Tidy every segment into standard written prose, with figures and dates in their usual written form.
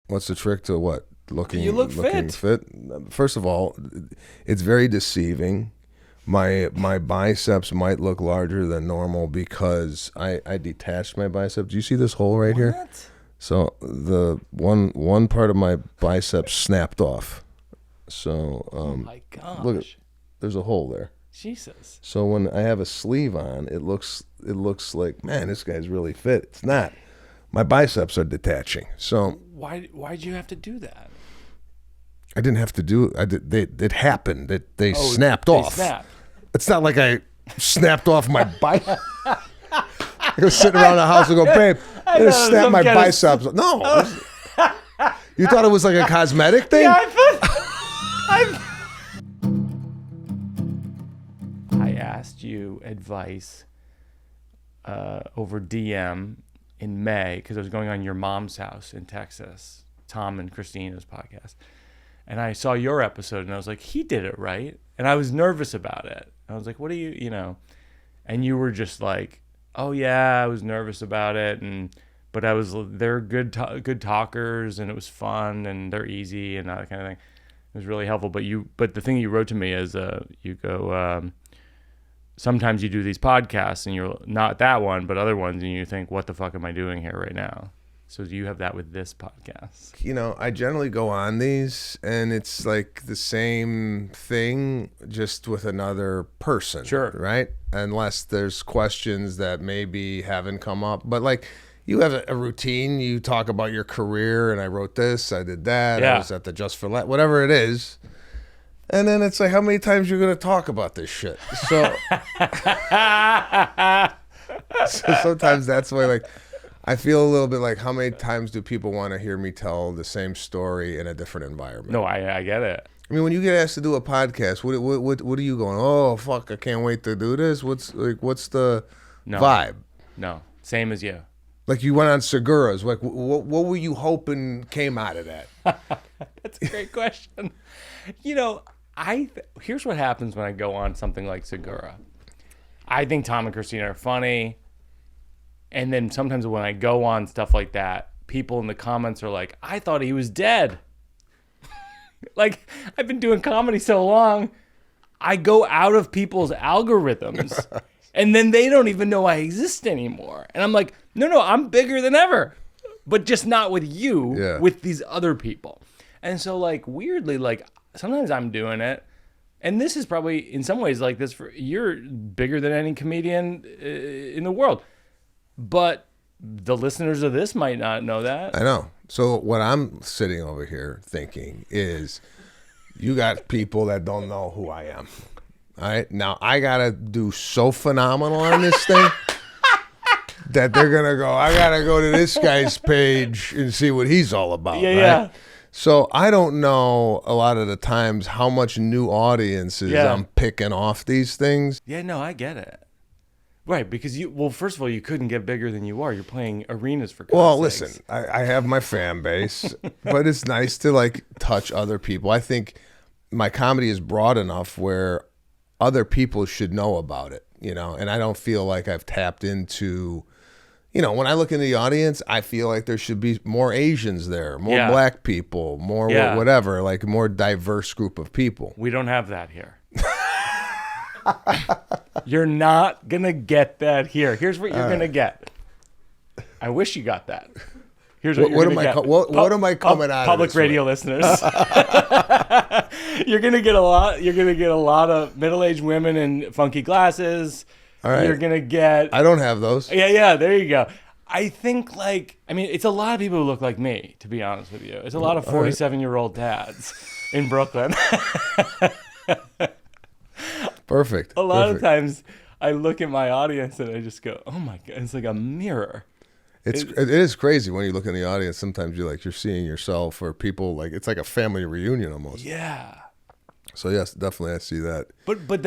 What's the trick to what? You look looking fit. First of all, it's very deceiving. My biceps might look larger than normal because I detached my biceps. Do you see this hole right here? So the one part of my bicep snapped off. So oh my gosh. Look, there's a hole there. Jesus. So when I have a sleeve on, it looks like, man, this guy's really fit. It's not. My biceps are detaching. So why'd you have to do that? I didn't have to do it. It happened. They snapped off. Snapped. It's not like I snapped off my bicep. I was sitting around the house and go, babe, I'm gonna snap my biceps. No. You thought it was like a cosmetic thing? Yeah, I asked you advice over DM in May because I was going on your mom's house in Texas, Tom and Christina's podcast. And I saw your episode and I was like, he did it right. And I was nervous about it. I was like, what do you know? And you were just like, oh yeah, I was nervous about it. But they're good talkers and it was fun and they're easy and that kind of thing. It was really helpful. But the thing you wrote to me is you go, sometimes you do these podcasts and you're not that one, but other ones. And you think, what the fuck am I doing here right now? So do you have that with this podcast? You know, I generally go on these and it's like the same thing, just with another person. Sure. Right? Unless there's questions that maybe haven't come up. But like, you have a routine. You talk about your career and I wrote this, I did that. Yeah. I was at the Just for Laugh, whatever it is. And then it's like, how many times you're going to talk about this shit? So, so sometimes that's why, like, I feel a little bit like, how many times do people want to hear me tell the same story in a different environment? No, I get it. I mean, when you get asked to do a podcast, what are you going, oh, fuck, I can't wait to do this? What's the vibe? No, same as you. Like you went on Segura's. Like, what were you hoping came out of that? That's a great question. You know, here's what happens when I go on something like Segura. I think Tom and Christina are funny. And then sometimes when I go on stuff like that, people in the comments are like, I thought he was dead. Like, I've been doing comedy so long, I go out of people's algorithms. And then they don't even know I exist anymore. And I'm like, no, I'm bigger than ever. But just not with you, with these other people. And so, like, weirdly, like, sometimes I'm doing it. And this is probably, in some ways, like this, you're bigger than any comedian in the world. But the listeners of this might not know that. I know. So what I'm sitting over here thinking is, you got people that don't know who I am. All right. Now I gotta do so phenomenal on this thing that they're gonna go, I gotta go to this guy's page and see what he's all about. Yeah, right? yeah. So I don't know a lot of the times how much new audiences I'm picking off these things. Yeah, no, I get it. Right, because first of all, you couldn't get bigger than you are. You're playing arenas for God's sakes. Listen, I have my fan base, but it's nice to like touch other people. I think my comedy is broad enough where other people should know about it, you know, and I don't feel like I've tapped into, you know, when I look in the audience, I feel like there should be more Asians there, more black people, more whatever, like a more diverse group of people. We don't have that here. You're not going to get that here. Here's what you're going to get. I wish you got that. Here's what you're going to get. What am I coming out of public radio listeners. You're going to get a lot. You're going to get a lot of middle-aged women in funky glasses. All right. You're going to get... I don't have those. Yeah, there you go. I think, it's a lot of people who look like me, to be honest with you. It's a lot of 47-year-old dads in Brooklyn. Perfect. A lot of times I look at my audience and I just go, oh my God, it's like a mirror. It is crazy when you look in the audience. Sometimes you're seeing yourself, or people, like, it's like a family reunion almost. Yeah. So yes, definitely I see that. But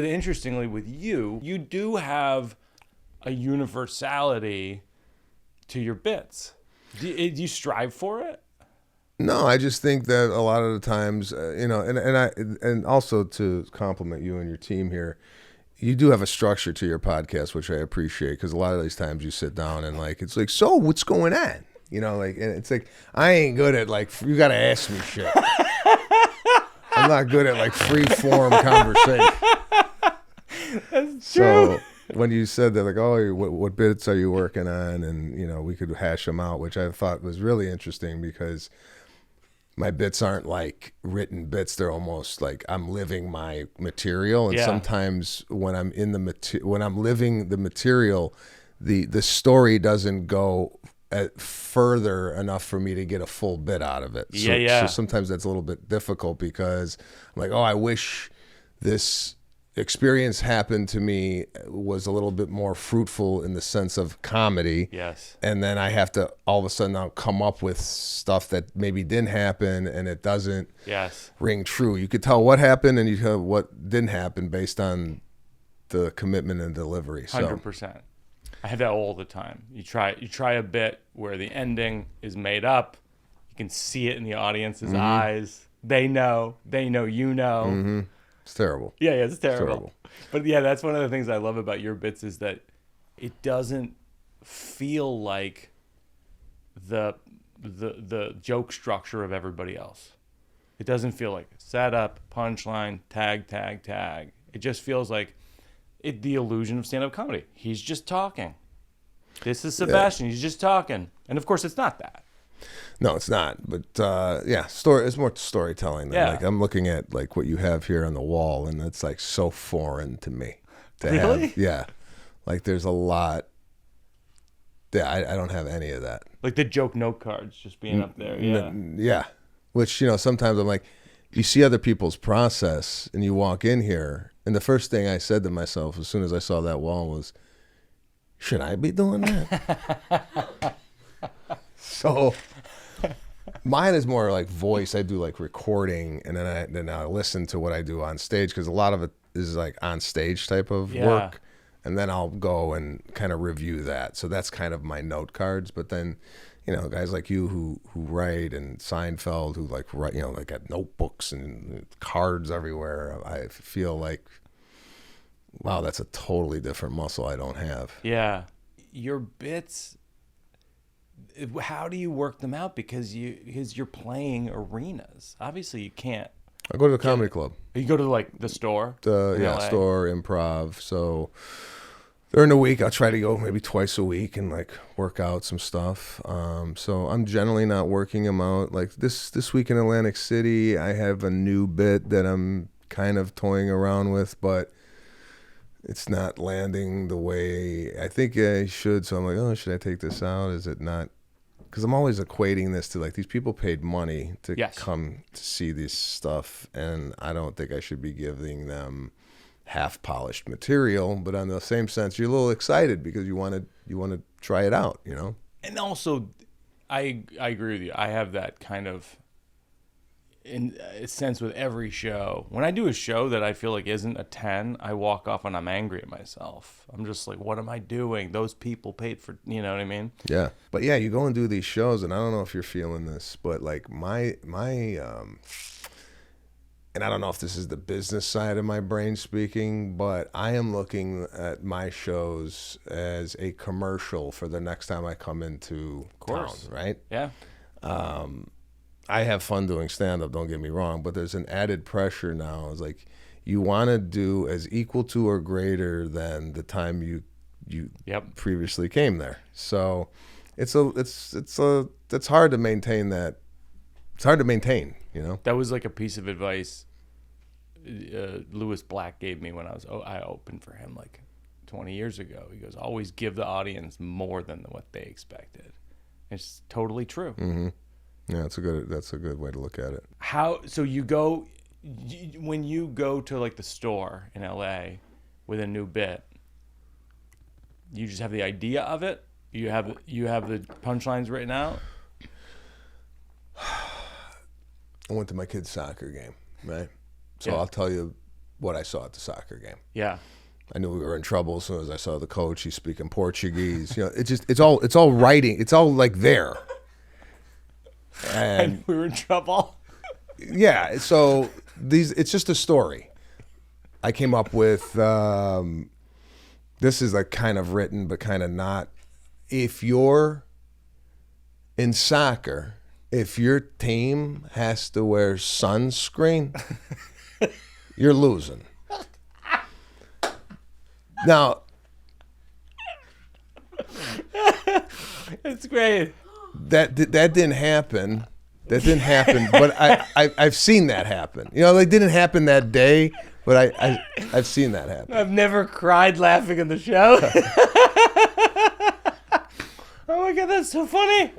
interestingly with you do have a universality to your bits. Do you strive for it? No, I just think that a lot of the times, and also to compliment you and your team here, you do have a structure to your podcast, which I appreciate, because a lot of these times you sit down and like, it's like, so what's going on? You know, like, and it's like, I ain't good at, like, you got to ask me shit. I'm not good at, like, free form conversation. That's true. So when you said that, like, oh, what bits are you working on? And, you know, we could hash them out, which I thought was really interesting because my bits aren't like written bits. They're almost like I'm living my material. And sometimes when I'm in when I'm living the material, the story doesn't go further enough for me to get a full bit out of it. So sometimes that's a little bit difficult because I'm like, oh, I wish this experience happened to me was a little bit more fruitful in the sense of comedy. Yes. And then I have to all of a sudden now come up with stuff that maybe didn't happen and it doesn't ring true. You could tell what happened and you tell what didn't happen based on the commitment and delivery. 100%. I have that all the time. You try a bit where the ending is made up. You can see it in the audience's eyes. They know, you know. Mm-hmm. It's terrible. Yeah, it's terrible. But yeah, that's one of the things I love about your bits is that it doesn't feel like the joke structure of everybody else. It doesn't feel like setup, punchline, tag. It just feels like the illusion of stand-up comedy. He's just talking. This is Sebastian. He's just talking. And of course, it's not that. No, it's not. But it's more storytelling. Like I'm looking at like what you have here on the wall, and it's like so foreign to me. Really? Like there's a lot. Yeah, I don't have any of that. Like the joke note cards just being up there. Yeah. Which, you know, sometimes I'm like, you see other people's process, and you walk in here, and the first thing I said to myself as soon as I saw that wall was, should I be doing that? So mine is more like voice. I do like recording, and then I listen to what I do on stage because a lot of it is like on stage type of work, and then I'll go and kind of review that. So that's kind of my note cards. But then, you know, guys like you who write and Seinfeld who like write, you know, like got notebooks and cards everywhere. I feel like, wow, that's a totally different muscle I don't have. Yeah, your bits. How do you work them out? Because you're playing arenas. Obviously, you can't. I go to the comedy club. You go to like the store. Store, improv. So during the week, I'll try to go maybe twice a week and like work out some stuff. So I'm generally not working them out. Like this week in Atlantic City, I have a new bit that I'm kind of toying around with, but it's not landing the way I think I should. So I'm like, oh, should I take this out? Is it not? Because I'm always equating this to like these people paid money to come to see this stuff, and I don't think I should be giving them half-polished material. But on the same sense, you're a little excited because you want to try it out, you know. And also, I agree with you. I have that kind of in a sense with every show. When I do a show that I feel like isn't a 10, I walk off and I'm angry at myself. I'm just like, what am I doing? Those people paid for, you know what I mean? Yeah. But yeah, you go and do these shows, and I don't know if you're feeling this, but like my and I don't know if this is the business side of my brain speaking, but I am looking at my shows as a commercial for the next time I come into town, right? Yeah. I have fun doing stand-up, don't get me wrong, but there's an added pressure now. It's like you want to do as equal to or greater than the time you previously came there. So it's hard to maintain that. It's hard to maintain, you know? That was like a piece of advice Lewis Black gave me when I opened for him like 20 years ago. He goes, always give the audience more than what they expected. It's totally true. Mm-hmm. Yeah, that's a good way to look at it. So when you go to like the store in LA with a new bit, you just have the idea of it? You have the punchlines written out? I went to my kid's soccer game, right? So Yeah. I'll tell you what I saw at the soccer game. Yeah. I knew we were in trouble as soon as I saw the coach. He's speaking Portuguese. You know, it's all writing. It's all like there. And we were in trouble. Yeah. So it's just a story. I came up with this is like kind of written, but kind of not. If you're in soccer, if your team has to wear sunscreen, you're losing. Now, it's great. That didn't happen. That didn't happen. But I've seen that happen. You know, it didn't happen that day, but I've seen that happen. I've never cried laughing in the show. Oh my God, that's so funny.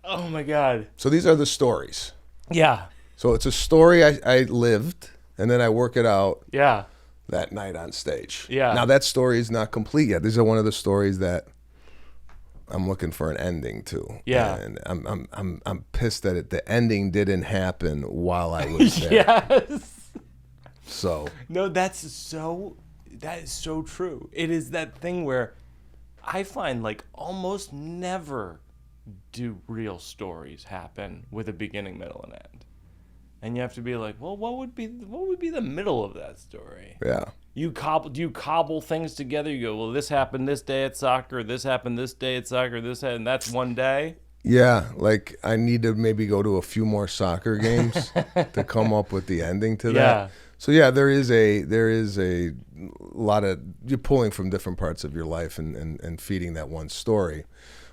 Oh my God. So these are the stories. Yeah. So it's a story I lived, and then I work it out. Yeah. That night on stage. Yeah. Now that story is not complete yet. These are one of the stories that I'm looking for an ending to. Yeah. And I'm pissed that the ending didn't happen while I was there. Yes. So. No, that is so true. It is that thing where I find like almost never do real stories happen with a beginning, middle, and end. And you have to be like, well, what would be the middle of that story? Yeah. Do you cobble things together? You go, well, this happened this day at soccer, this happened this day at soccer, and that's one day. Yeah, like I need to maybe go to a few more soccer games to come up with the ending to that. Yeah. So yeah, there is a lot of you're pulling from different parts of your life and feeding that one story.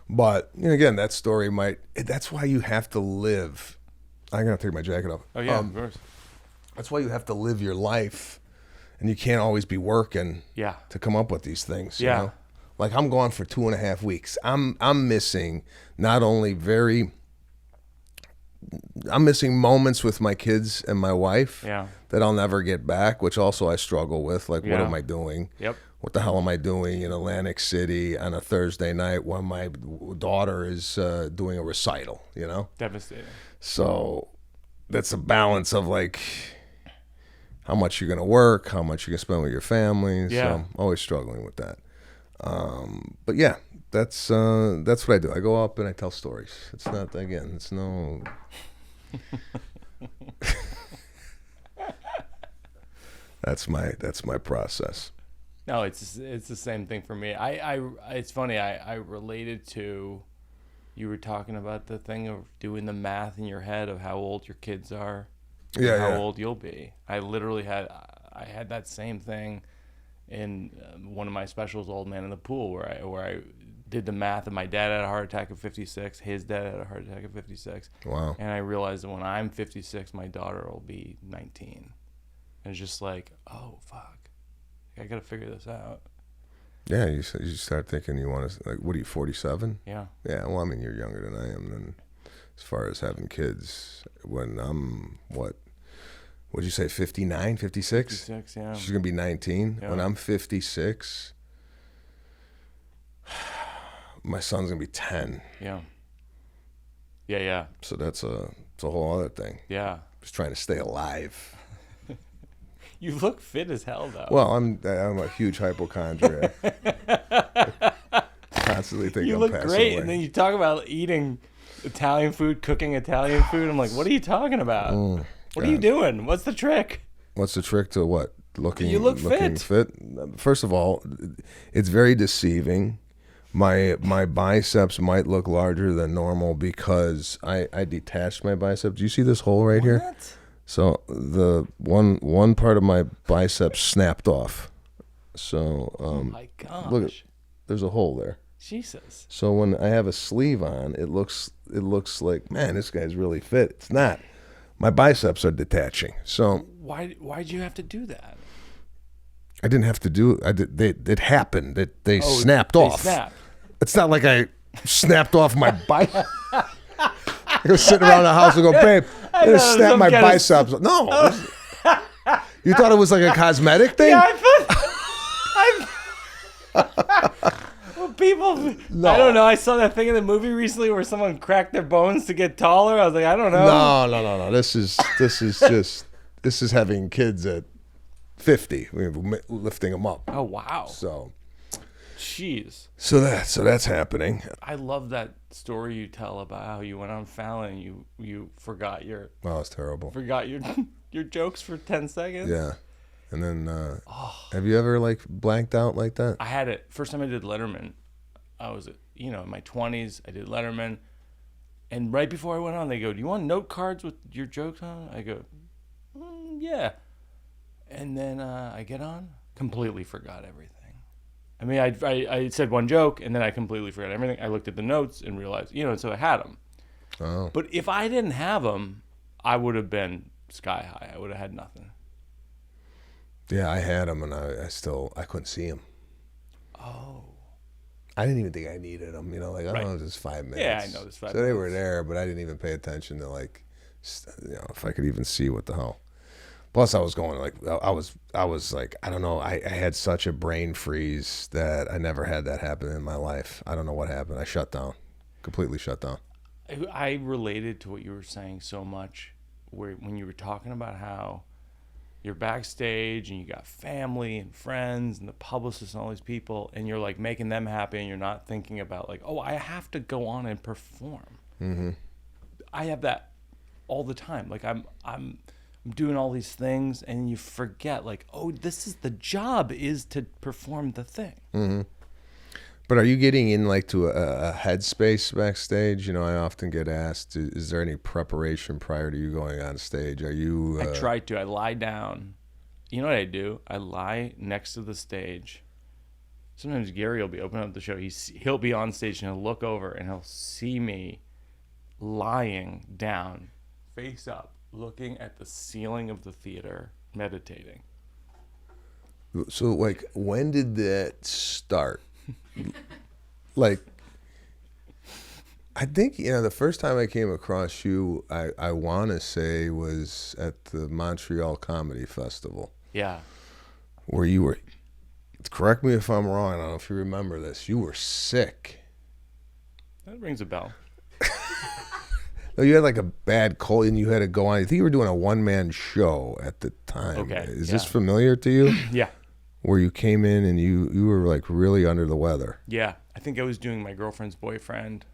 But you know, again, that story that's why you have to live. I'm gonna take my jacket off. Oh yeah, of course. That's why you have to live your life, and you can't always be working. Yeah. To come up with these things. Yeah. You know? Like I'm gone for 2.5 weeks. I'm missing not only I'm missing moments with my kids and my wife. Yeah. That I'll never get back, which also I struggle with. Like, what am I doing? Yep. What the hell am I doing in Atlantic City on a Thursday night when my daughter is doing a recital? You know. Devastating. So that's a balance of like how much you're going to work, how much you're going to spend with your family. Yeah. So I'm always struggling with that. But yeah, that's what I do. I go up and I tell stories. It's not, again, it's no... That's my process. No, it's the same thing for me. It's funny. I related to, you were talking about the thing of doing the math in your head of how old your kids are, Yeah, how yeah. old you'll be. I literally had that same thing in one of my specials, Old Man in the Pool, where I did the math, and my dad had a heart attack at 56, his dad had a heart attack at 56. Wow. And I realized that when I'm 56, my daughter will be 19. And it's just like, oh fuck, I gotta figure this out. Yeah, you start thinking you want to, like, what are you, 47? Yeah. Yeah, well, I mean, you're younger than I am. And as far as having kids, when I'm, what'd you say, 59, 56? 56, yeah. She's going to be 19. Yeah. When I'm 56, my son's going to be 10. Yeah. Yeah, yeah. So it's a whole other thing. Yeah. Just trying to stay alive. You look fit as hell, though. Well, I'm a huge hypochondriac. Constantly thinking you I'm look passing great, away. and then you talk about eating Italian food, cooking Italian food. I'm like, what are you talking about? What are you doing? What's the trick? What's the trick to what? You look looking fit. First of all, it's very deceiving. My biceps might look larger than normal because I detached my bicep. Do you see this hole right here? So the one part of my bicep snapped off. So Oh my gosh. look, there's a hole there. Jesus. So when I have a sleeve on, it looks like, man, this guy's really fit. It's not. My biceps are detaching. So Why'd you have to do that? I didn't have to do it. It happened. They snapped off. Snapped. It's not like I snapped off my bicep. I go sitting around the house and go, babe, I'm gonna snap my biceps. No. You thought it was like a cosmetic thing? Yeah, well, people. No. I don't know. I saw that thing in the movie recently where someone cracked their bones to get taller. I was like, I don't know. No. This is having kids at 50, lifting them up. Oh wow. So, jeez. So that's happening. I love that story you tell about how you went on Fallon and you forgot your Wow, it's terrible. your jokes for 10 seconds. Yeah. And then, have you ever like blanked out like that? I had it first time I did Letterman. I was in my 20s. I did Letterman. And right before I went on, they go, "Do you want note cards with your jokes on?" I go, "Yeah." And then I get on, completely forgot everything. I mean, I said one joke, and then I completely forgot everything. I looked at the notes and realized, and so I had them. Oh. But if I didn't have them, I would have been sky high. I would have had nothing. Yeah, I had them, and I couldn't see them. Oh. I didn't even think I needed them. Right. It's just 5 minutes. Yeah, I know it's 5 So minutes. they were there, but I didn't even pay attention to if I could even see what the hell. Plus, I was going I was like, I don't know. I had such a brain freeze that I never had that happen in my life. I don't know what happened. I shut down, completely shut down. I related to what you were saying so much, when you were talking about how you're backstage and you got family and friends and the publicists and all these people, and you're like making them happy, and you're not thinking about like, oh, I have to go on and perform. Mm-hmm. I have that all the time. Like I'm doing all these things, and you forget like, oh, this is the job, is to perform the thing. Mm-hmm. But are you getting in to a headspace backstage? I often get asked, is there any preparation prior to you going on stage? Are you... I try to. I lie down. You know what I do? I lie next to the stage. Sometimes Gary will be opening up the show. He'll be on stage, and he'll look over, and he'll see me lying down, face up, looking at the ceiling of the theater, meditating. So, when did that start? I think, the first time I came across you, I want to say was at the Montreal Comedy Festival. Yeah. Where you were, correct me if I'm wrong, I don't know if you remember this, you were sick. That rings a bell. No, you had a bad cold and you had to go on. I think you were doing a one-man show at the time. Okay. Is this familiar to you? Yeah. Where you came in and you were really under the weather. Yeah. I think I was doing My Girlfriend's Boyfriend,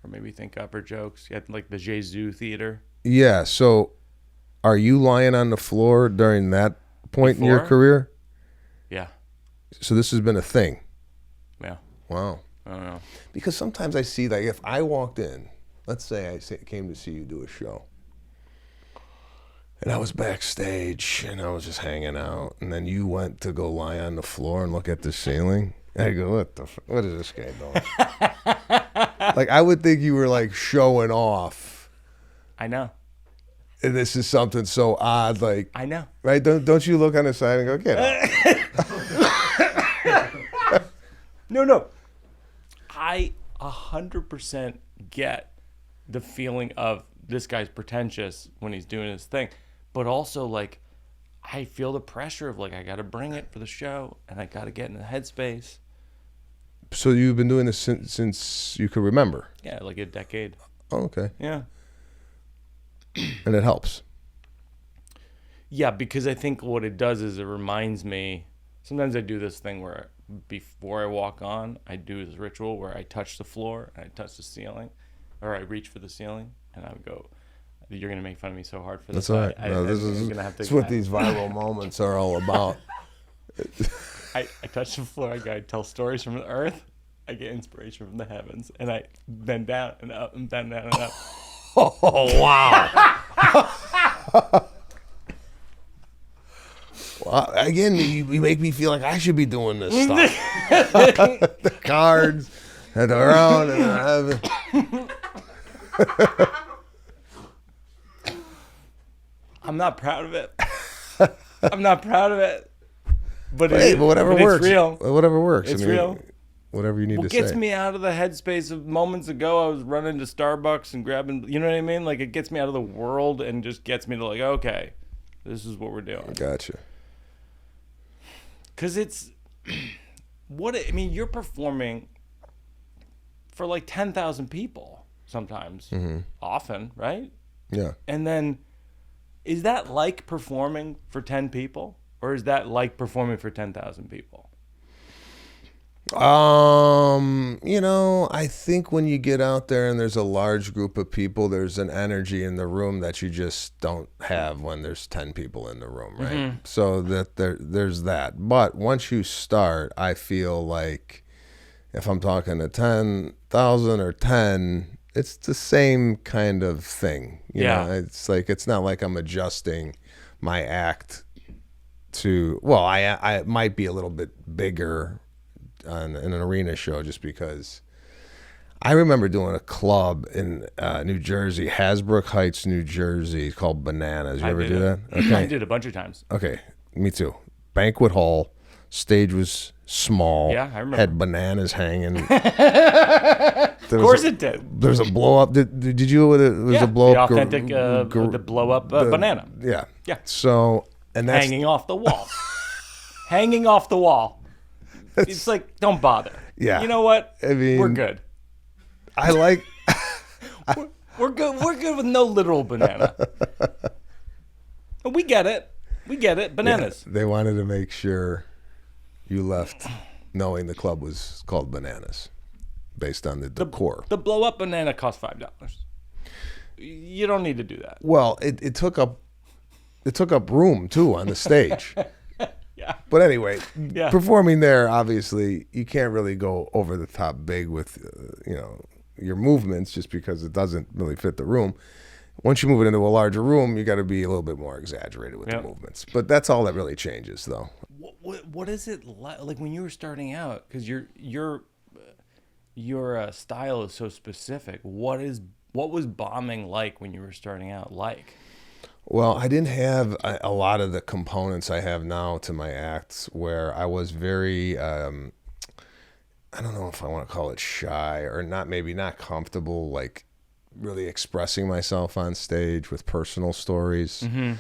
or maybe Think Upper Jokes. You had the Jésus Theater. Yeah. So are you lying on the floor during that point in your career? Yeah. So this has been a thing. Yeah. Wow. I don't know. Because sometimes I see, if I walked in, let's say I came to see you do a show, and I was backstage, and I was just hanging out, and then you went to go lie on the floor and look at the ceiling. I go, what is this guy doing? I would think you were showing off. I know. And this is something so odd, I know. Right? Don't you look on the side and go, get out. No. I 100% get the feeling of this guy's pretentious when he's doing his thing, but also I feel the pressure of I got to bring it for the show, and I got to get in the headspace. So you've been doing this since you could remember? Yeah, a decade. Oh, okay. Yeah. And it helps. Yeah, because I think what it does is it reminds me. Sometimes I do this thing where before I walk on, I do this ritual where I touch the floor and I touch the ceiling, or I reach for the ceiling, and I would go, "You're gonna make fun of me so hard for this." That's all right. This is what these viral moments are all about. I touch the floor. I tell stories from the earth. I get inspiration from the heavens, and I bend down and up and bend down and up. Oh, wow. Well, again, you make me feel like I should be doing this stuff. The cards and around and I'm not proud of it. But whatever works. It's real. Whatever works. It's real. Whatever you need to say. What gets me out of the headspace of moments ago, I was running to Starbucks and grabbing, you know what I mean? It gets me out of the world and just gets me to okay, this is what we're doing. Gotcha. Because it's, you're performing for 10,000 people sometimes, often, right? Yeah. And then, is that like performing for 10 people? Or is that like performing for 10,000 people? I think when you get out there and there's a large group of people, there's an energy in the room that you just don't have when there's 10 people in the room, right? Mm-hmm. So that there's that. But once you start, I feel like if I'm talking to 10,000 or 10, it's the same kind of thing. You know? It's like, it's not like I'm adjusting my act to, well, I might be a little bit bigger on an arena show just because I remember doing a club in New Jersey, Hasbrook Heights, New Jersey, called Bananas. You ever do that? Okay. I did a bunch of times. Okay, me too. Banquet hall, stage was small. Yeah, I remember. Had bananas hanging. Of course it did. There's a blow up. Did you? It was a blow up. The authentic, the blow up banana. Yeah. Yeah. So, and that's hanging off the wall. Hanging off the wall. It's like, don't bother. Yeah. You know what? I mean, we're good. I like. We're good. We're good with no literal banana. We get it. We get it. Bananas. Yeah, they wanted to make sure you left knowing the club was called Bananas, based on the decor. The blow up banana cost $5. You don't need to do that. Well, it took up room too on the stage. Yeah. But anyway, performing there, obviously, you can't really go over the top big with your movements just because it doesn't really fit the room. Once you move it into a larger room, you got to be a little bit more exaggerated with the movements. But that's all that really changes, though. What is it like when you were starting out? Because your style is so specific. What was bombing like when you were starting out like? Well, I didn't have a lot of the components I have now to my acts, where I was very, I don't know if I want to call it shy or not, maybe not comfortable, like really expressing myself on stage with personal stories. Mm-hmm.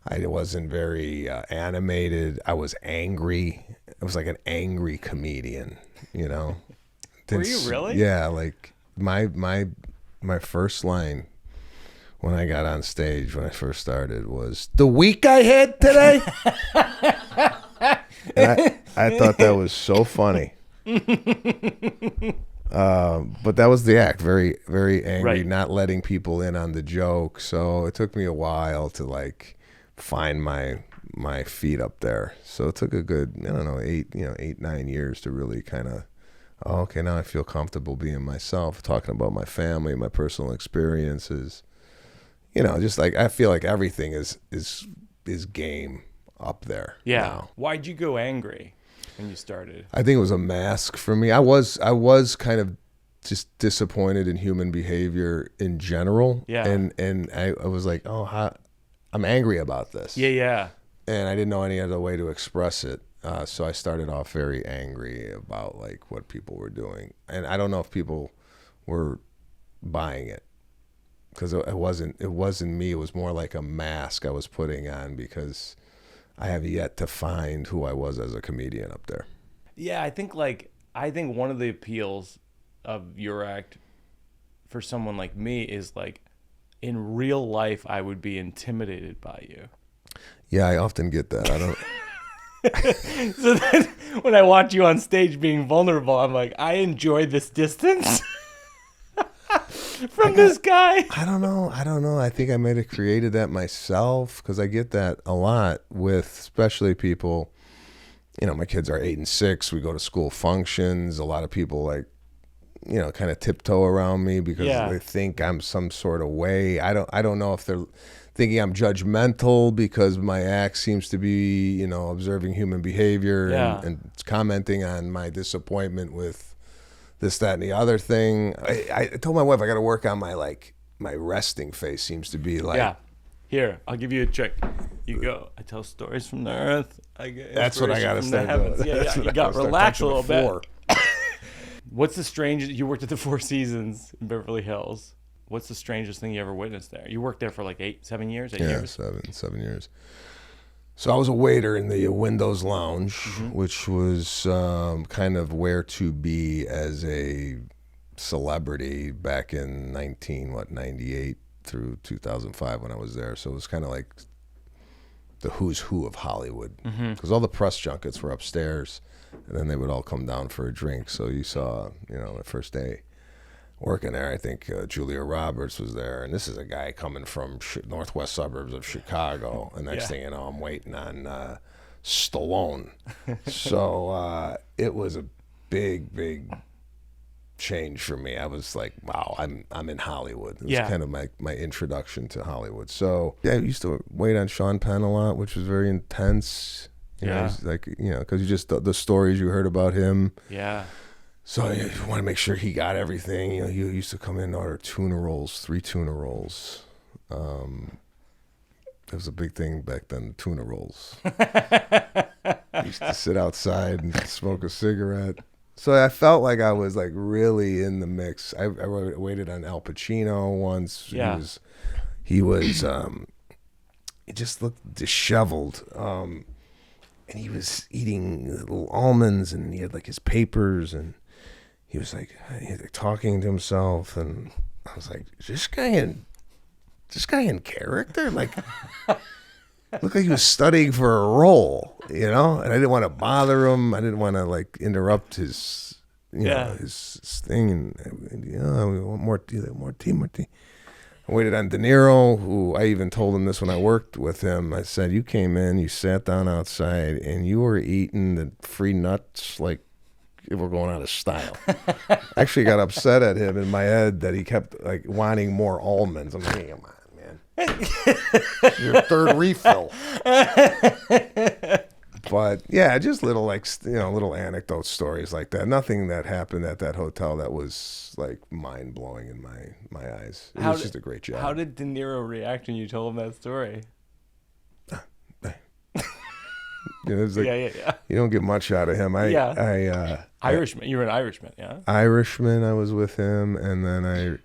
I wasn't very animated. I was angry. I was like an angry comedian, you know. Were you really? Yeah, like my first line when I got on stage when I first started was, "The week I had today." And I thought that was so funny. But that was the act. Very, very angry, not letting people in on the joke. So it took me a while to like find my feet up there. So it took a good, 8-9 years to really kind of, okay, now I feel comfortable being myself, talking about my family, my personal experiences. Just like I feel like everything is game up there. Yeah. Now. Why'd you go angry when you started? I think it was a mask for me. I was kind of just disappointed in human behavior in general. Yeah. And I was like, I'm angry about this. Yeah. And I didn't know any other way to express it. So I started off very angry about like what people were doing. And I don't know if people were buying it. Because it wasn't me. It was more like a mask I was putting on because I have yet to find who I was as a comedian up there. Yeah, I think one of the appeals of your act for someone like me is like in real life I would be intimidated by you. Yeah, I often get that. I don't. So then when I watch you on stage being vulnerable, I'm like, I enjoy this distance. From this guy. I don't know. I think I might have created that myself because I get that a lot with especially people, my kids are 8 and 6. We go to school functions. A lot of people like, kind of tiptoe around me because they think I'm some sort of way. I don't know if they're thinking I'm judgmental because my act seems to be, observing human behavior and commenting on my disappointment with this, that, and the other thing. I told my wife I got to work on my resting face seems to be like. Yeah. Here, I'll give you a trick. You go, I tell stories from the earth. That's what I got to start doing. Yeah. You got to relax a little bit. What's the strangest, you worked at the Four Seasons in Beverly Hills. What's the strangest thing you ever witnessed there? You worked there for like 7 years? 8 years? 7 years. So I was a waiter in the Windows Lounge, which was kind of where to be as a celebrity back in 98 through 2005 when I was there. So it was kind of like the who's who of Hollywood because all the press junkets were upstairs and then they would all come down for a drink. So you saw, the first day working there, I think Julia Roberts was there, and this is a guy coming from northwest suburbs of Chicago, and next thing you know, I'm waiting on Stallone. So it was a big change for me. I was like, wow, I'm in Hollywood. It was Yeah. kind of my introduction to Hollywood. So yeah, I used to wait on Sean Penn a lot, which was very intense. You know, he's like, you know, because you just the stories you heard about him. Yeah. So you want to make sure he got everything. You know, he used to come in and order tuna rolls, 3 tuna rolls. It was a big thing back then, tuna rolls. He used to sit outside and smoke a cigarette. So I felt like I was like really in the mix. I waited on Al Pacino once. Yeah. He just looked disheveled. And he was eating little almonds, and he had like his papers, and he was like talking to himself, and I was like, is this guy in character? Like, looked like he was studying for a role, you know? And I didn't want to bother him. I didn't want to like interrupt his, you know, his thing. And we want more tea. I waited on De Niro, who I even told him this when I worked with him. I said, you came in, you sat down outside, and you were eating the free nuts like we're going out of style. I actually got upset at him in my head that he kept like wanting more almonds. I'm like, hey, come on, man. Your third refill. But yeah, just little like, you know, little anecdote stories like that. Nothing that happened at that hotel that was like mind blowing in my eyes. It was just a great job. How did De Niro react when you told him that story? You know, like, yeah. You don't get much out of him. Irishman. You were an Irishman, yeah? Irishman, I was with him, and then I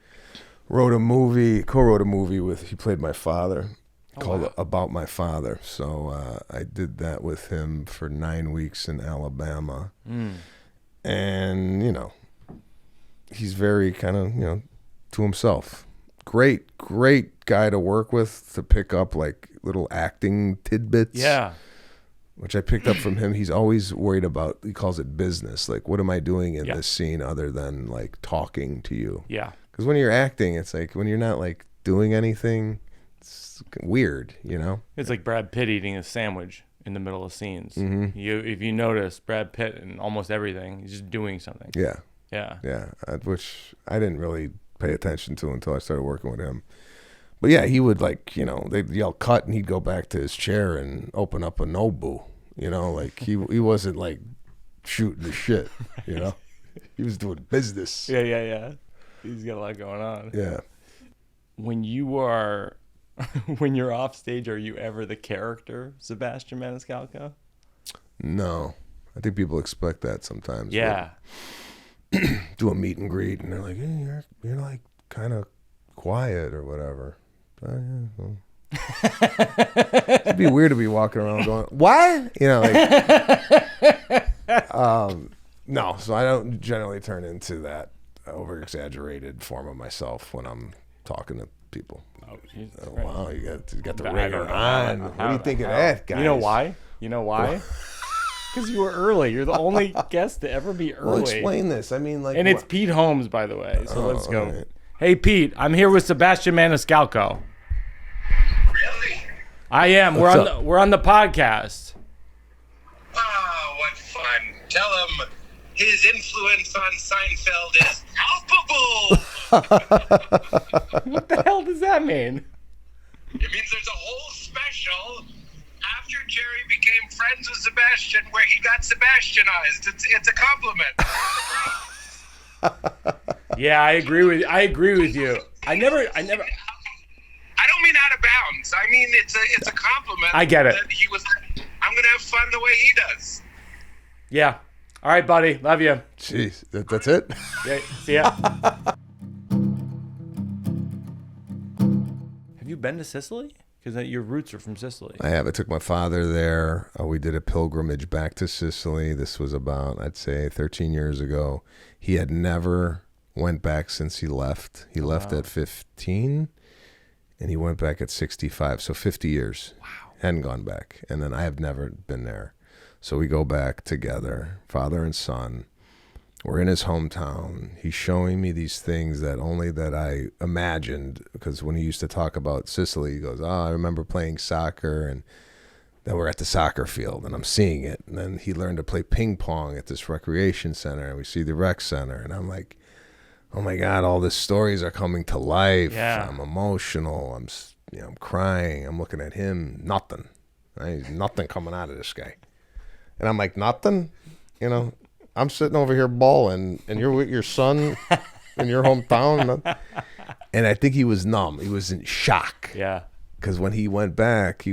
co-wrote a movie with, he played my father, called About My Father. So I did that with him for 9 weeks in Alabama. And, you know, he's very kind of, you know, to himself. Great guy to work with, to pick up like little acting tidbits. Yeah. Which I picked up from him. He's always worried about, he calls it business. Like, what am I doing in this scene other than like talking to you? Yeah. Because when you're acting, it's like when you're not like doing anything, it's weird, you know? It's like Brad Pitt eating a sandwich in the middle of scenes. Mm-hmm. If you notice, Brad Pitt in almost everything, he's just doing something. Yeah. Yeah. Which I didn't really pay attention to until I started working with him. But yeah, he would like, you know, they'd yell cut and he'd go back to his chair and open up a Nobu, you know, like he wasn't like shooting the shit, you know, he was doing business. Yeah. He's got a lot going on. Yeah. When you're off stage, are you ever the character, Sebastian Maniscalco? No, I think people expect that sometimes. Yeah. Do a meet and greet and they're like, hey, you're like kind of quiet or whatever. Yeah, well. It'd be weird to be walking around going, what? You know, like, no, so I don't generally turn into that over exaggerated form of myself when I'm talking to people. Oh, Jesus wow, you got the I ringer don't know. on. What do you think of that, guys? You know why? Because you were early. You're the only guest to ever be early. Well, explain this. I mean, like, and it's Pete Holmes, by the way. So let's go. Right. Hey, Pete, I'm here with Sebastian Maniscalco. Really? I am. We're on the podcast. Oh, what fun. Tell him his influence on Seinfeld is palpable. What the hell does that mean? It means there's a whole special after Jerry became friends with Sebastian where he got Sebastianized. It's a compliment. Yeah, I agree with you. I never. I don't mean out of bounds. I mean it's a compliment. I get it. That he was. I'm gonna have fun the way he does. Yeah. All right, buddy. Love you. Jeez, that's it? Yeah. See ya. Have you been to Sicily? Because your roots are from Sicily. I have. I took my father there. We did a pilgrimage back to Sicily. This was about, I'd say, 13 years ago. He had never went back since he left. He left at 15, and he went back at 65. So 50 years. Wow. Hadn't gone back. And then I have never been there. So we go back together, father and son. We're in his hometown. He's showing me these things that I imagined, because when he used to talk about Sicily, he goes, I remember playing soccer, and then we're at the soccer field, and I'm seeing it. And then he learned to play ping pong at this recreation center, and we see the rec center, and I'm like, oh my God, all these stories are coming to life. Yeah. I'm emotional. I'm crying. I'm looking at him. Nothing. Right? Nothing coming out of this guy. And I'm like, nothing? You know, I'm sitting over here bawling, and you're with your son in your hometown. And I think he was numb. He was in shock. Yeah. Because when he went back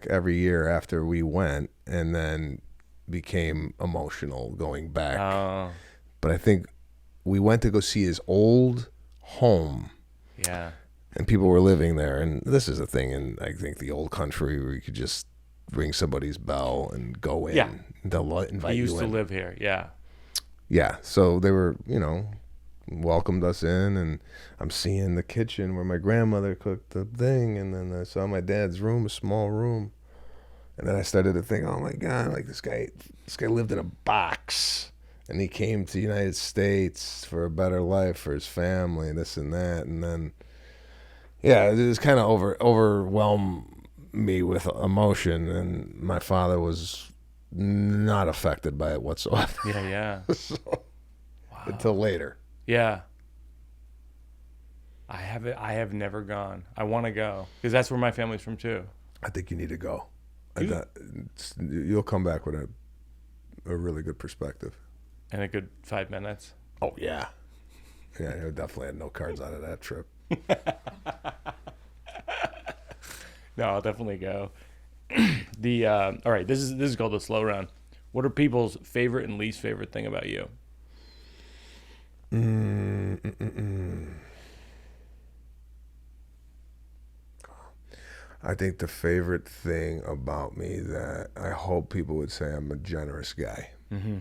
every year after we went, and then became emotional going back. Oh. But I think we went to go see his old home. Yeah. And people were living there. And this is a thing in, I think, the old country where you could just ring somebody's bell and go in. Yeah. And they'll invite you in. He used to live here. Yeah. Yeah. So they were, welcomed us in. And I'm seeing the kitchen where my grandmother cooked the thing. And then I saw my dad's room, a small room. And then I started to think, oh, my God, like this guy lived in a box. And he came to the United States for a better life for his family, this and that. And then, yeah, it just kind of overwhelmed me with emotion. And my father was not affected by it whatsoever. Yeah. So, wow. Until later. Yeah. I have never gone. I want to go because that's where my family's from too. I think you need to go. You'll come back with a really good perspective. And a good 5 minutes. Oh, yeah. Yeah, I definitely had no cards out of that trip. No, I'll definitely go. All right, this is called the slow round. What are people's favorite and least favorite thing about you? I think the favorite thing about me that I hope people would say I'm a generous guy. Mm-hmm.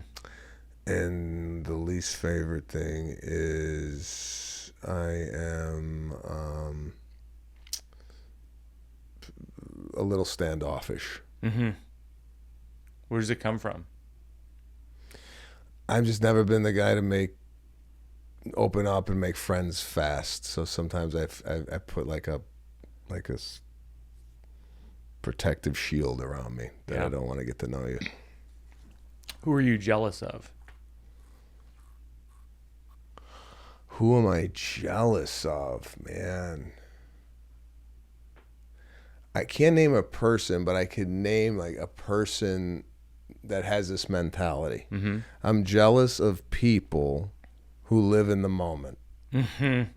And the least favorite thing is I am a little standoffish. Mm-hmm. Where does it come from? I've just never been the guy to open up and make friends fast. So sometimes I put like a protective shield around me that I don't want to get to know you. Who are you jealous of? Who am I jealous of, man? I can't name a person, but I could name like a person that has this mentality. Mm-hmm. I'm jealous of people who live in the moment. Mm-hmm.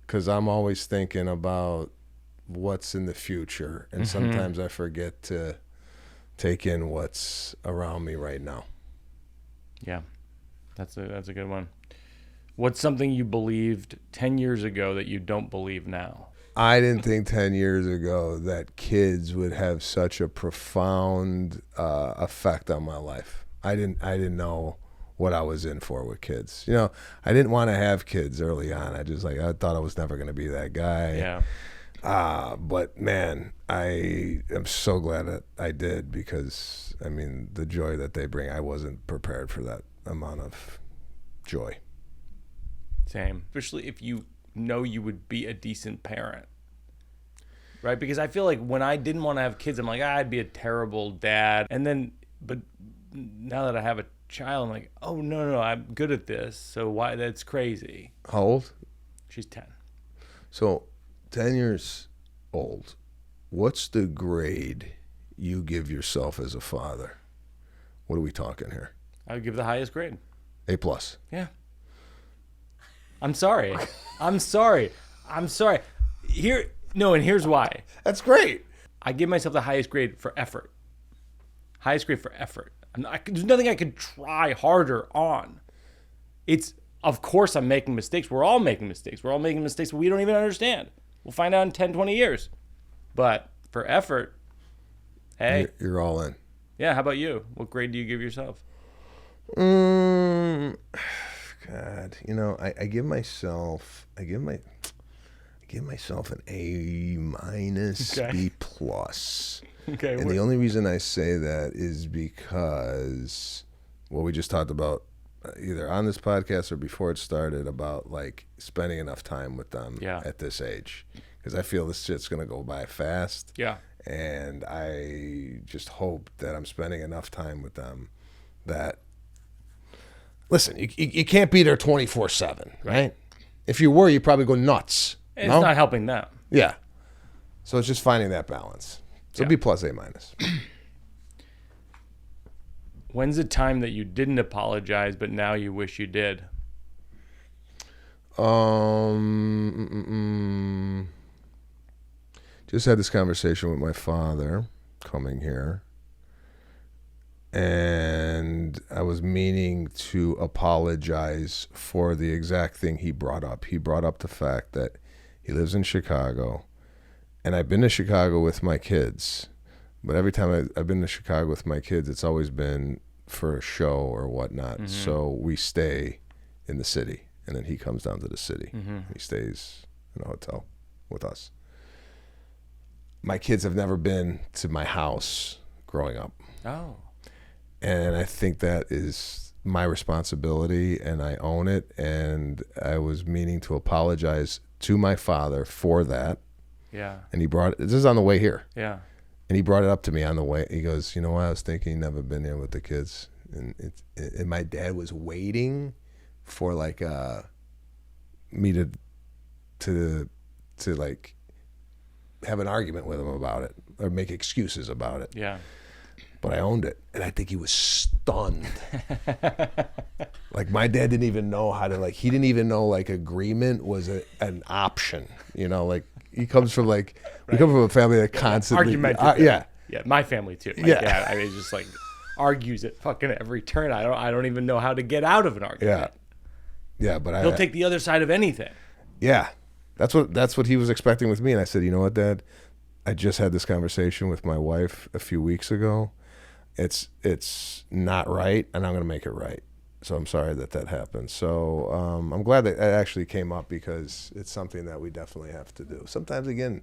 'Cause I'm always thinking about what's in the future, and sometimes I forget to take in what's around me right now. Yeah, that's a good one. What's something you believed 10 years ago that you don't believe now? I didn't think 10 years ago that kids would have such a profound effect on my life. I didn't know what I was in for with kids. I didn't want to have kids early on. I thought I was never going to be that guy. Yeah. But man, I am so glad that I did because, I mean, the joy that they bring, I wasn't prepared for that amount of joy. Same. Especially if you know you would be a decent parent. Right? Because I feel like when I didn't want to have kids, I'm like, I'd be a terrible dad. But now that I have a child, I'm like, oh, no, I'm good at this. So why? That's crazy. How old? She's 10. So 10 years old, what's the grade you give yourself as a father? What are we talking here? I would give the highest grade. A+. Yeah. I'm sorry. Here's why. That's great. I give myself the highest grade for effort. Highest grade for effort. There's nothing I could try harder on. Of course I'm making mistakes. We're all making mistakes. We're all making mistakes we don't even understand. We'll find out in 10, 20 years. But for effort, hey. You're all in. Yeah, how about you? What grade do you give yourself? God, I give myself an A-, Okay. B+. Okay. And the only reason I say that is because what we just talked about either on this podcast or before it started about like spending enough time with them at this age. Because I feel this shit's going to go by fast. Yeah. And I just hope that I'm spending enough time with them that, listen, you can't be there 24/7, right? If you were, you'd probably go nuts. It's no? not helping them. Yeah. So it's just finding that balance. So B plus, A minus. When's the time that you didn't apologize, but now you wish you did? Just had this conversation with my father coming here. And I was meaning to apologize for the exact thing he brought up. He brought up the fact that he lives in Chicago. And I've been to Chicago with my kids. But every time I've been to Chicago with my kids, it's always been for a show or whatnot. Mm-hmm. So we stay in the city. And then he comes down to the city. Mm-hmm. He stays in a hotel with us. My kids have never been to my house growing up. Oh. And I think that is my responsibility, and I own it. And I was meaning to apologize to my father for that. Yeah. And he brought it. This is on the way here. Yeah. And he brought it up to me on the way. He goes, you know what? I was thinking, never been there with the kids. And my dad was waiting for like me to like have an argument with him about it or make excuses about it. Yeah. But I owned it, and I think he was stunned. Like my dad didn't even know how to he didn't even know like agreement was an option. You know, like he comes from we come from a family that constantly argumentative. Yeah. Yeah, my family too. My dad, I mean, just like argues at fucking every turn. I don't even know how to get out of an argument. Yeah, but he'll take the other side of anything. Yeah, that's what he was expecting with me, and I said, you know what, Dad? I just had this conversation with my wife a few weeks ago. It's not right, and I'm going to make it right. So I'm sorry that happened. So I'm glad that it actually came up because it's something that we definitely have to do. Sometimes, again,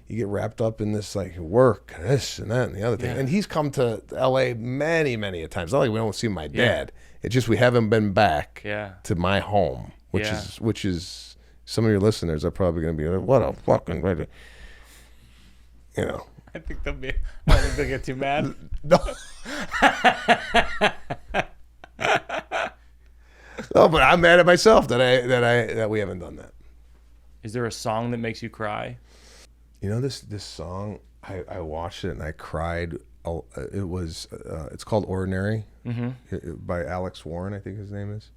you get wrapped up in this like work, and this and that and the other thing. Yeah. And he's come to L.A. many, many a times. Not like we don't see my dad. Yeah. It's just we haven't been back to my home, which is some of your listeners are probably going to be like, what a fucking, you know. I think they'll get too mad. No. No, but I'm mad at myself that we haven't done that. Is there a song that makes you cry? You know this song. I watched it and I cried. It's called Ordinary, by Alex Warren, I think his name is.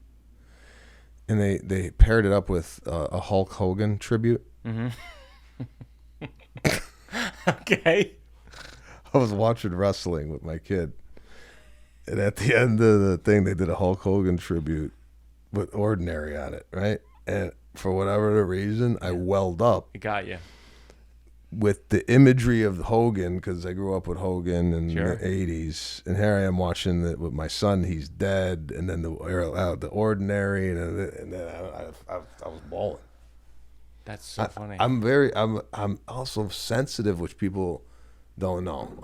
And they paired it up with a Hulk Hogan tribute. Mm-hmm. Okay. I was watching wrestling with my kid, and at the end of the thing, they did a Hulk Hogan tribute with Ordinary on it, right? And for whatever the reason, I welled up. It got you. With the imagery of Hogan, because I grew up with Hogan in the 80s, and here I am watching it with my son. He's dead, and then the Ordinary, and then I was bawling. That's so funny. I'm also sensitive, which people don't know.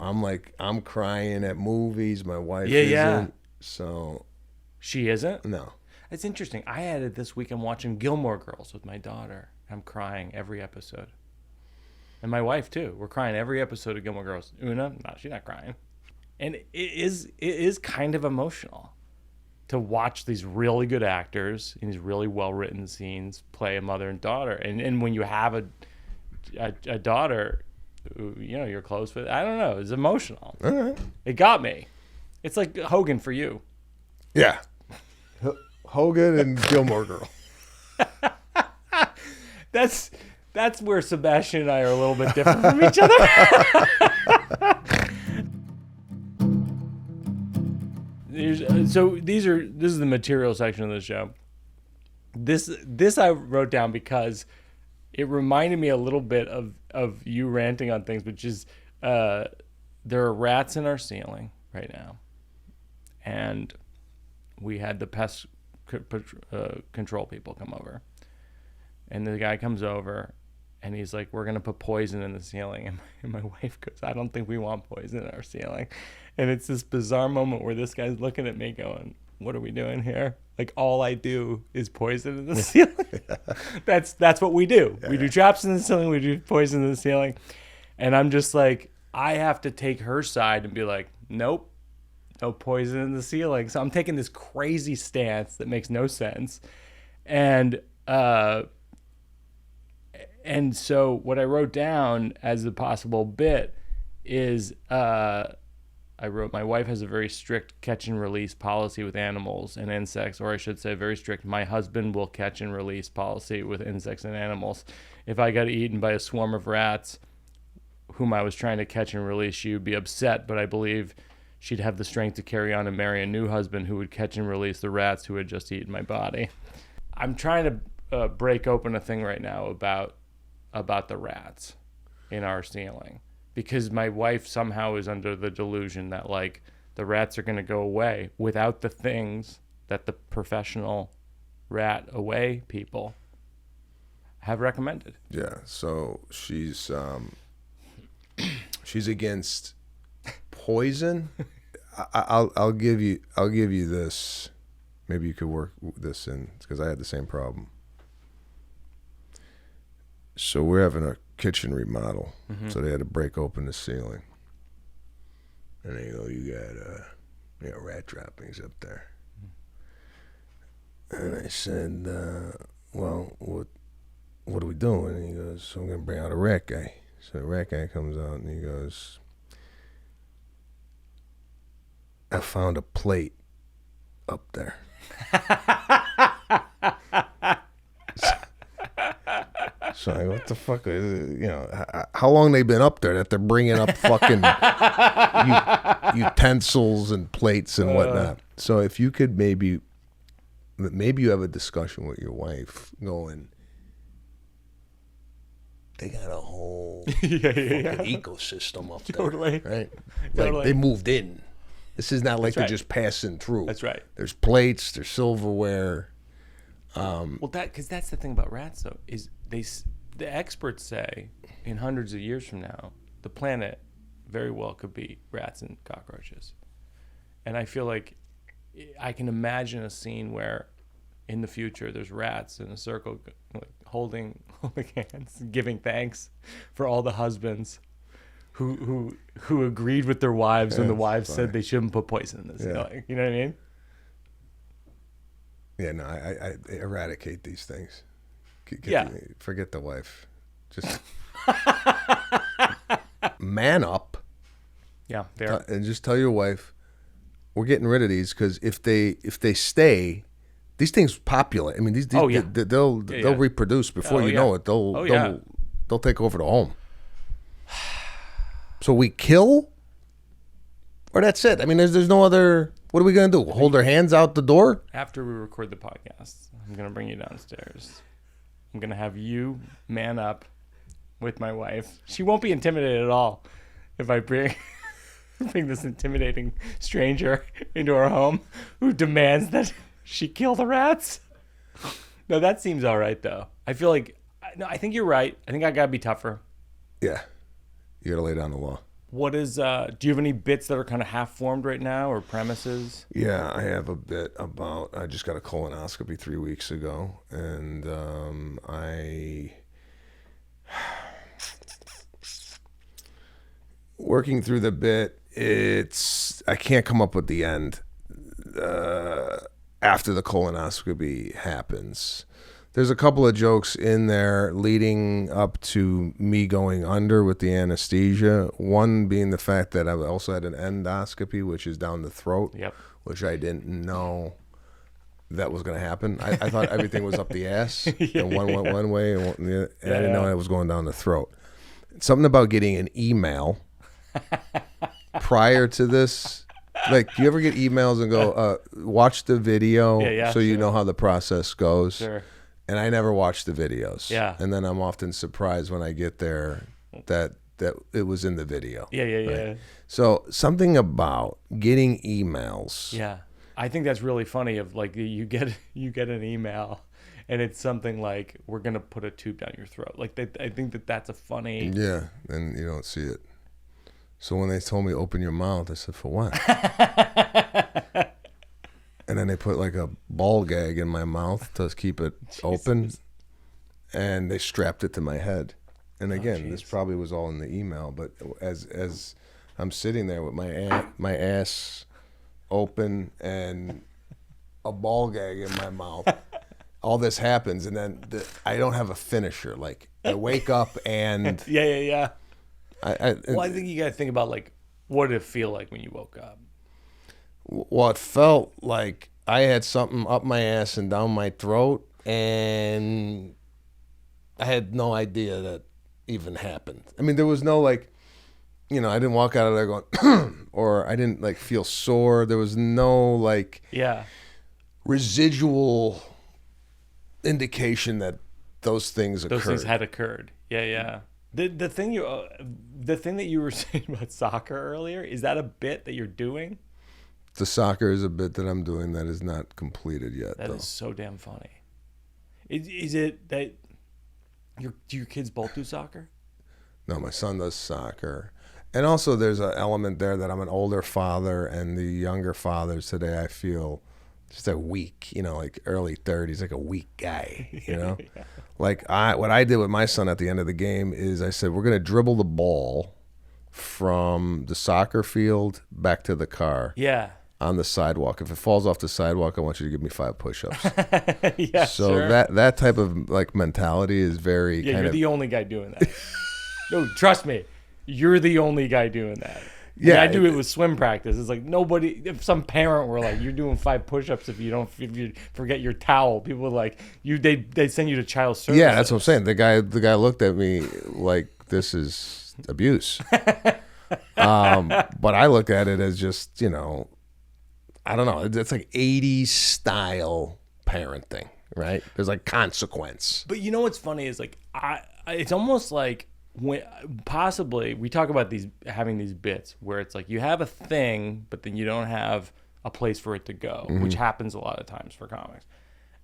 I'm crying at movies. My wife isn't. So she isn't? No. It's interesting. I had it this week. I'm watching Gilmore Girls with my daughter. I'm crying every episode. And my wife too. We're crying every episode of Gilmore Girls. Oona, no, she's not crying. And it is kind of emotional to watch these really good actors in these really well-written scenes play a mother and daughter. And when you have a daughter who, you know, you're close with, I don't know, it's emotional. All right. It got me. It's like Hogan for you. Yeah. Hogan and Gilmore Girl. That's where Sebastian and I are a little bit different from each other. This is the material section of the show. This I wrote down because it reminded me a little bit of you ranting on things, which is there are rats in our ceiling right now, and we had the pest control people come over, and the guy comes over. And he's like, we're going to put poison in the ceiling. And my wife goes, I don't think we want poison in our ceiling. And it's this bizarre moment where this guy's looking at me going, what are we doing here? Like, all I do is poison in the ceiling. That's what we do. We do traps in the ceiling. We do poison in the ceiling. And I'm just like, I have to take her side and be like, nope, no poison in the ceiling. So I'm taking this crazy stance that makes no sense. And And so what I wrote down as a possible bit is I wrote, my wife has a very strict catch and release policy with animals and insects, or I should say very strict, my husband will catch and release policy with insects and animals. If I got eaten by a swarm of rats whom I was trying to catch and release, she would be upset, but I believe she'd have the strength to carry on and marry a new husband who would catch and release the rats who had just eaten my body. I'm trying to break open a thing right now about the rats in our ceiling, because my wife somehow is under the delusion that like the rats are going to go away without the things that the professional rat away people have recommended. Yeah, so she's against poison. I'll give you this. Maybe you could work this in, because I had the same problem. So we're having a kitchen remodel, so they had to break open the ceiling, and they go, "You got rat droppings up there." And I said, "Well, what are we doing?" And he goes, "So I'm gonna bring out a rat guy." So the rat guy comes out and he goes, "I found a plate up there." So I go, what the fuck? How long they been up there that they're bringing up fucking utensils and plates and whatnot? So if you could maybe you have a discussion with your wife going, they got a whole fucking ecosystem up there. Totally. Right? Totally. Like they moved in. This is not like That's they're right. just passing through. That's right. There's plates, there's silverware. Well, because that's the thing about rats, though, is the experts say in hundreds of years from now, the planet very well could be rats and cockroaches. And I feel like I can imagine a scene where in the future there's rats in a circle like, holding hands, giving thanks for all the husbands who agreed with their wives when the wives said they shouldn't put poison in this. Yeah. You know what I mean? Yeah, no, I eradicate these things. Forget the wife. Just man up. Yeah, fair. And just tell your wife, we're getting rid of these, because if they stay, these things populate. I mean, these they'll reproduce before you know it. They'll take over the home. So we kill, or that's it. I mean, there's no other. What are we gonna do? Hold our hands out the door? After we record the podcast, I'm gonna bring you downstairs. I'm gonna have you man up with my wife. She won't be intimidated at all if I bring this intimidating stranger into our home who demands that she kill the rats. No, that seems all right though. I feel like I think you're right. I think I gotta be tougher. Yeah, you gotta lay down the law. What is, do you have any bits that are kind of half formed right now, or premises? Yeah, I have a bit about, I just got a colonoscopy 3 weeks ago, and working through the bit, I can't come up with the end after the colonoscopy happens. There's a couple of jokes in there leading up to me going under with the anesthesia. One being the fact that I also had an endoscopy, which is down the throat, which I didn't know that was going to happen. I thought everything was up the ass, and one went one way, and I didn't know it was going down the throat. Something about getting an email prior to this. Like, do you ever get emails and go, watch the video so you know how the process goes? Sure. And I never watch the videos. Yeah. And then I'm often surprised when I get there that it was in the video. Yeah. So something about getting emails. Yeah. I think that's really funny of like you get an email and it's something like, we're going to put a tube down your throat. Like I think that's a funny. Yeah. And you don't see it. So when they told me open your mouth, I said, for what? And then they put like a ball gag in my mouth to keep it open, and they strapped it to my head. And again, this probably was all in the email, but as I'm sitting there with my ass open and a ball gag in my mouth, all this happens, and then I don't have a finisher. Like I wake up and Yeah. I think you got to think about like what did it feel like when you woke up. well, it felt like I had something up my ass and down my throat, and I had no idea that even happened. I mean, there was no like, I didn't walk out of there going, or I didn't like feel sore. There was no like residual indication that those things occurred. Those things had occurred. Yeah. The thing that you were saying about soccer earlier, is that a bit that you're doing? The soccer is a bit that I'm doing that is not completed yet. That is so damn funny. Is it that do your kids both do soccer? No, my son does soccer. And also there's an element there that I'm an older father, and the younger fathers today I feel just a weak, like early 30s, like a weak guy, Yeah. Like what I did with my son at the end of the game is I said, we're going to dribble the ball from the soccer field back to the car. Yeah. On the sidewalk. If it falls off the sidewalk, I want you to give me 5 push-ups. Yeah. So sure. that type of like mentality is very you're the only guy doing that. No, trust me, you're the only guy doing that. Yeah, I do it with swim practice. It's like nobody. If some parent were like, "You're doing 5 push-ups if you forget your towel," people would like you. They send you to child services. Yeah, that's what I'm saying. The guy looked at me like this is abuse. But I look at it as just I don't know. It's like 80s style parenting, right? There's like consequence. But you know what's funny is like it's almost like when possibly we talk about having these bits where it's like you have a thing, but then you don't have a place for it to go, which happens a lot of times for comics.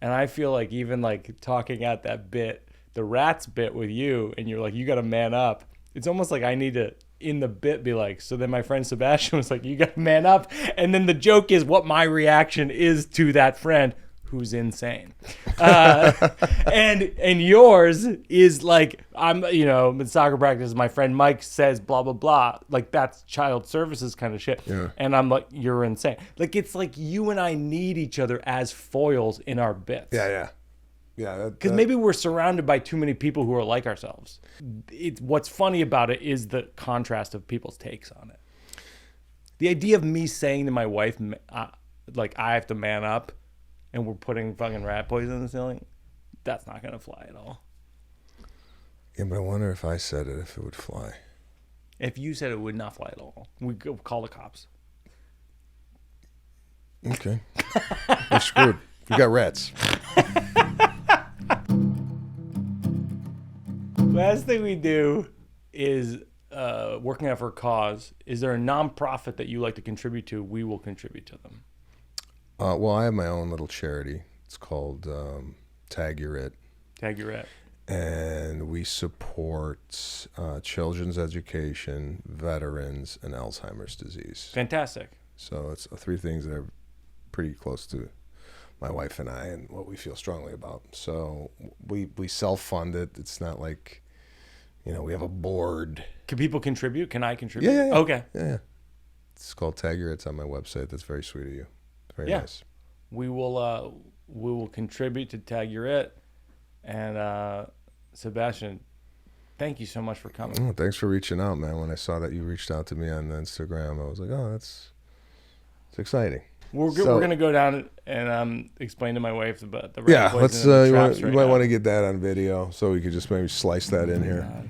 And I feel like even like talking at that bit, the rats bit with you, and you're like, you got to man up. It's almost like I need to, in the bit, be like, so then my friend Sebastian was like, you got to man up. And then the joke is what my reaction is to that friend who's insane. And yours is like, I'm, in soccer practice, my friend Mike says blah, blah, blah. Like that's child services kind of shit. Yeah. And I'm like, you're insane. Like, it's like you and I need each other as foils in our bits. Yeah. Because maybe we're surrounded by too many people who are like ourselves. What's funny about it is the contrast of people's takes on it. The idea of me saying to my wife, like, I have to man up, and we're putting fucking rat poison in the ceiling, that's not going to fly at all. Yeah, but I wonder if I said it, if it would fly. If you said it would not fly at all, we'd go call the cops. Okay. We're screwed. We got rats. Last thing we do is working out for a cause. Is there a nonprofit that you like to contribute to? We will contribute to them. Well, I have my own little charity. It's called Tag Your It. Tag Your It. And we support children's education, veterans, and Alzheimer's disease. Fantastic. So it's 3 things that are pretty close to my wife and I and what we feel strongly about. So we self-fund it. It's not like, we have a board. Can people contribute? Can I contribute? Yeah. Okay. Yeah. It's called Tag Your It. It's on my website. That's very sweet of you. Very nice. We will contribute to Tag Your It. And Sebastian, thank you so much for coming. Oh, thanks for reaching out, man. When I saw that you reached out to me on Instagram, I was like, oh, it's exciting. We're going to go down and explain to my wife about the rat poison let's. and the traps you might want to get that on video so we could just maybe slice that in here. God.